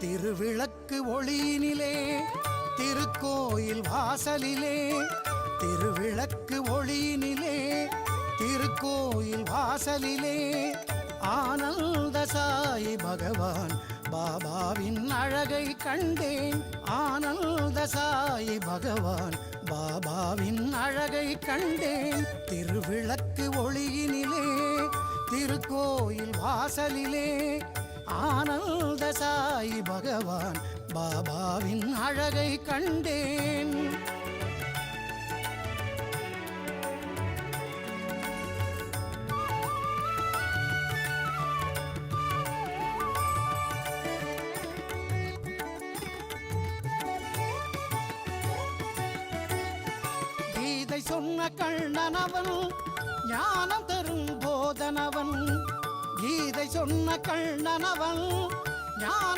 திருவிளக்கு ஒளியினிலே திருக்கோயில் வாசலிலே திருவிளக்கு ஒளியினிலே திருக்கோயில் வாசலிலே ஆனந்த சாயி பகவான் பாபாவின் அழகை கண்டேன். ஆனந்த சாயி பகவான் பாபாவின் அழகை கண்டேன். திருவிளக்கு ஒளியினிலே திருக்கோயில் வாசலிலே ஆனந்த சாயி பகவான் பாபாவின் அழகை கண்டேன். கீதை சொன்ன கண்ணனவன் ஞானம் தரும் போதனவன். கீதை சொன்ன கண்ணனவன் ஞான